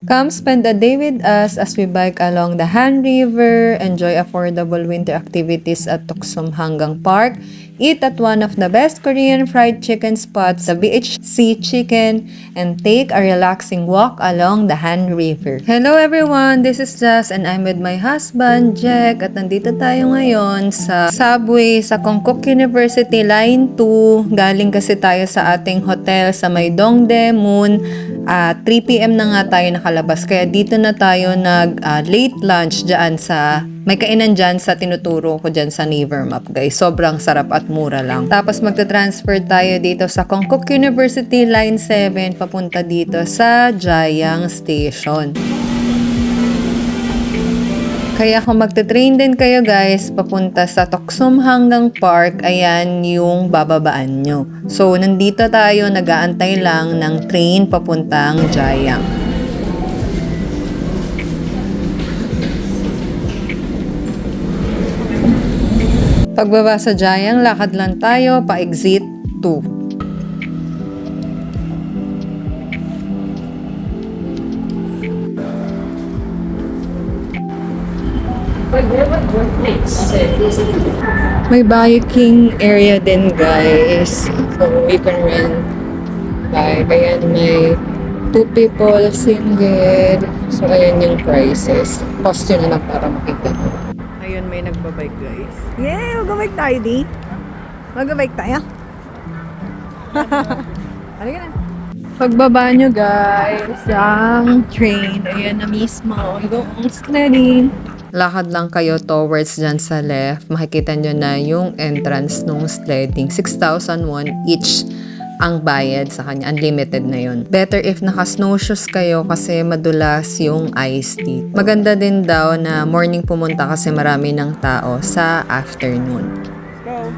Come spend a day with us as we bike along the Han River, enjoy affordable winter activities at Tuksum Hanggang Park, eat at one of the best Korean fried chicken spots, the BHC Chicken, and take a relaxing walk along the Han River. Hello everyone, this is Jazz and I'm with my husband, Jack, at nandito tayo ngayon sa subway sa Konkuk University Line 2. Galing kasi tayo sa ating hotel sa may Dongdaemun. 3 p.m. na nga tayo nakalabas. Kaya dito na tayo nag late lunch dyan sa may kainan dyan sa tinuturo ko dyan sa Naver Map, guys. Sobrang sarap at mura lang. Tapos magta-transfer tayo dito sa Konkuk University Line 7 papunta dito sa Jayang Station. Kaya kung magte-train din kayo guys, papunta sa Tuksum Hanggang Park, ayan yung bababaan nyo. So, nandito tayo, nag-aantay lang ng train papuntang Jayang. Pagbaba sa Jayang, lakad lang tayo pa exit 2. May biking area din guys. So we can rent bike. Ayan, may 2 people, single. So ayan yung prices. Post yun na lang para makita. Ayun, may nagbabike guys. Yay! Mag-bike tayo di. Mag-bike tayo. Halika na. Pagbaba nyo guys, ang train. Ayan na mismo. Yung sledding. Lakad lang kayo towards dyan sa left. Makikita nyo na yung entrance nung sledding. 6,000 won each ang bayad sa kanya. Unlimited na yun. Better if naka-snowshoes kayo kasi madulas yung iced tea. Maganda din daw na morning pumunta kasi marami ng tao sa afternoon. Go.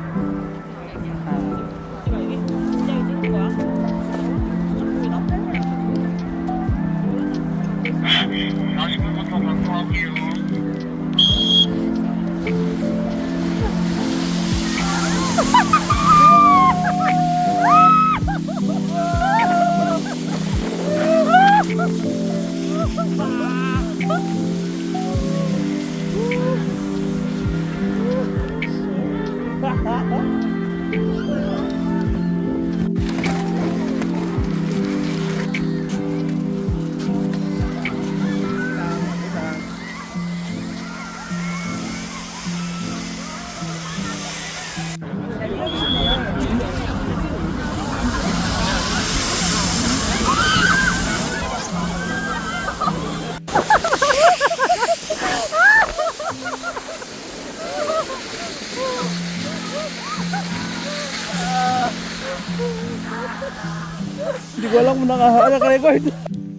Hindi ko alam kung naka-record.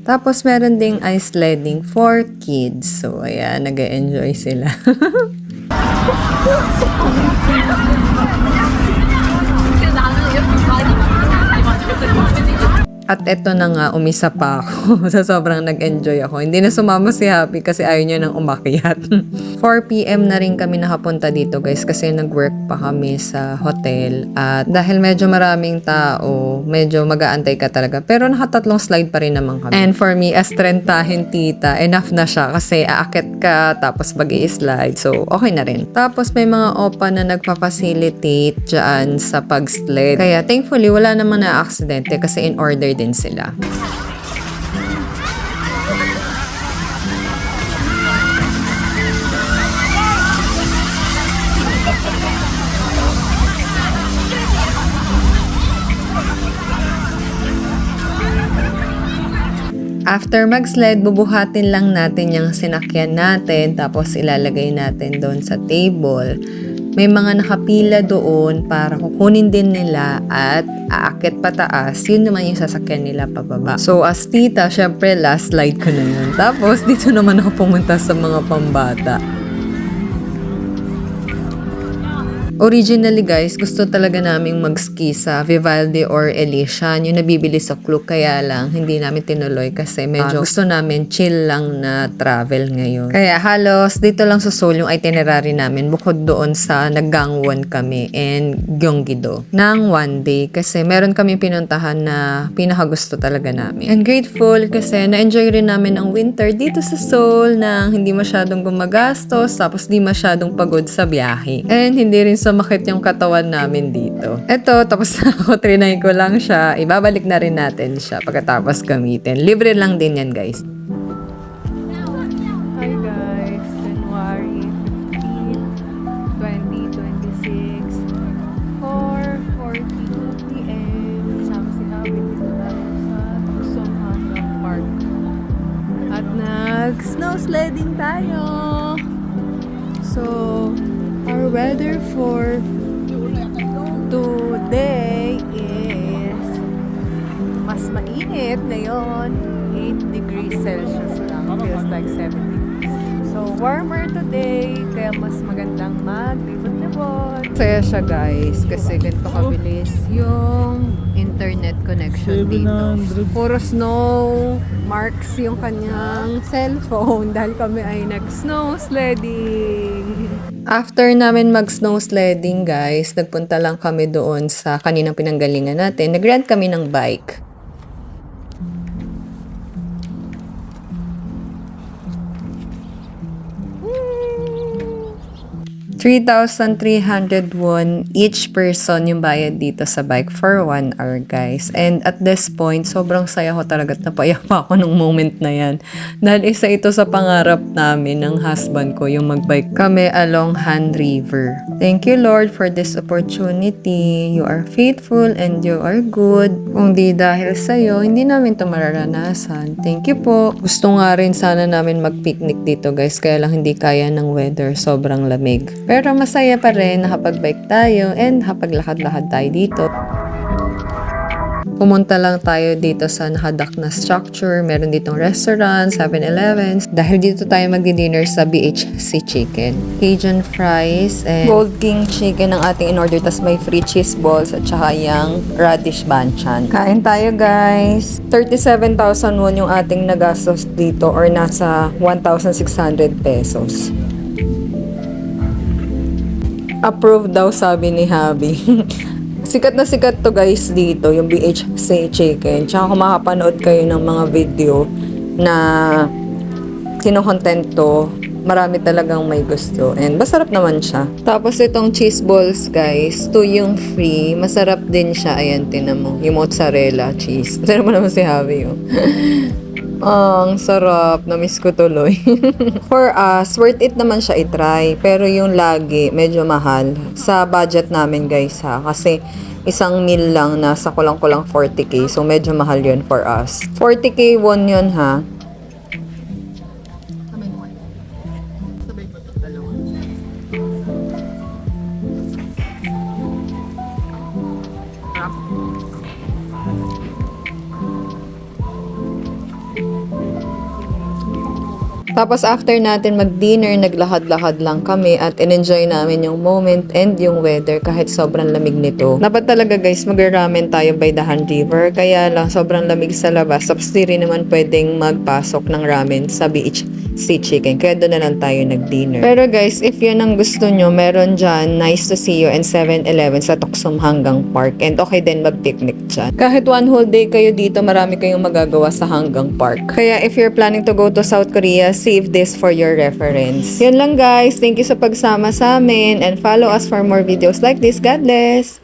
Tapos meron ding ice sledding for kids. So ayan, nag-enjoy sila. At eto na nga, umisa pa ako. Sa sobrang nag-enjoy ako. Hindi na sumama si Happy kasi ayaw niya nang umakyat. 4 p.m. na rin kami nakapunta dito guys kasi nag-work pa kami sa hotel. At dahil medyo maraming tao, medyo mag-aantay ka talaga. Pero nakatatlong slide pa rin naman kami. And for me, as trentahin tita, enough na siya kasi aakit ka tapos mag-i-slide. So, okay na rin. Tapos may mga opa na nagpa-facilitate dyan sa pag-sled. Kaya thankfully, wala naman na aksidente kasi in order din sila. After mag-sled, bubuhatin lang natin yung sinakyan natin tapos ilalagay natin doon sa table. May mga nakapila doon para kukunin din nila at aakit pataas. Yun naman yung sasakyan nila pababa. So as tita, syempre last slide ko na yun. Tapos dito naman ako pumunta sa mga pambata. Originally guys, gusto talaga naming mag-ski sa Vivaldi or Elysian, yung nabibili sa Klook, kaya lang hindi namin tinuloy kasi medyo gusto namin chill lang na travel ngayon. Kaya halos dito lang sa Seoul yung itinerary namin bukod doon sa Naggangwon kami and Gyeonggi-do ng one day kasi meron kami pinuntahan na pinakagusto talaga namin. And grateful kasi na-enjoy rin namin ang winter dito sa Seoul nang hindi masyadong gumagastos tapos di masyadong pagod sa biyahe. And hindi rin sumakit yung katawan namin dito. Eto, tapos na ako, trinay ko lang siya. Ibabalik na rin natin siya pagkatapos gamitin. Libre lang din yan, guys. Hi guys, January 15, 2026, 4:42 p.m. Kasama si Habi dito tayo sa Tuksong Hanggang Park. At nag-snow sledding tayo. So, our weather for today is mas mainit ngayon. 8 degrees Celsius lang. Feels like 7 degrees. So, warmer today. Kaya mas magandang maglibot-libot. Saya siya guys. Kasi ganito kabilis yung internet connection dito. 700. Puro snow marks yung kanyang cellphone dahil kami ay nag-snow sledding. After namin mag-snow sledding guys, nagpunta lang kami doon sa kaninang pinanggalingan natin. Nag-rent kami ng bike. 3,300 won each person yung bayad dito sa bike for 1 hour, guys. And at this point, sobrang saya ko talaga at napaiyak pa ako nung moment na yan. Dahil isa ito sa pangarap namin ng husband ko, yung magbike kami along Han River. Thank you, Lord, for this opportunity. You are faithful and you are good. Kung di dahil sa'yo, hindi namin ito mararanasan. Thank you po. Gusto nga rin sana namin mag-picnic dito, guys. Kaya lang hindi kaya ng weather. Sobrang lamig. Pero masaya pa rin, nakapag-bike tayo and nakapaglakad-lakad tayo dito. Pumunta lang tayo dito sa nakadak na structure. Meron ditong restaurant, 7-Eleven. Dahil dito tayo magdi-dinner sa BHC Chicken. Cajun fries and Gold King Chicken ang ating in-order. Tas may free cheese balls at saka yung radish banchan. Kain tayo guys. 37,000 won yung ating nagastos dito or nasa 1,600 pesos. Approved daw sabi ni Habi. Sikat na sikat to guys dito, yung BHC Chicken. Tsaka kung makapanood kayo ng mga video na kino-content to, marami talagang may gusto. And masarap naman siya. Tapos itong cheese balls guys, 2 yung free. Masarap din siya. Ayan, tinan mo. Yung mozzarella cheese. Tinan mo naman si Habi oh. Ang sarap. Na-miss ko tuloy. For us, worth it naman siya i-try. Pero yung lagi, medyo mahal. Sa budget namin guys ha. Kasi isang meal lang nasa kulang-kulang 40k. So medyo mahal yun for us. 40k won yun ha. Tapos after natin mag-dinner, naglakad-lakad lang kami at in-enjoy namin yung moment and yung weather kahit sobrang lamig nito. Dapat talaga guys, mag-ramen tayo by the Han River, kaya lang sobrang lamig sa labas. Tapos di rin naman pwedeng magpasok ng ramen sa BHC Chicken, kaya doon na lang tayo nag-dinner. Pero guys, if yun ang gusto nyo, meron dyan Nice to See You and 7-Eleven sa Tuksong Hanggang Park. And okay din mag-picnic dyan. Kahit one whole day kayo dito, marami kayong magagawa sa Hanggang Park. Kaya if you're planning to go to South Korea, save this for your reference. Yun lang guys. Thank you sa pagsama sa amin and follow us for more videos like this. God bless!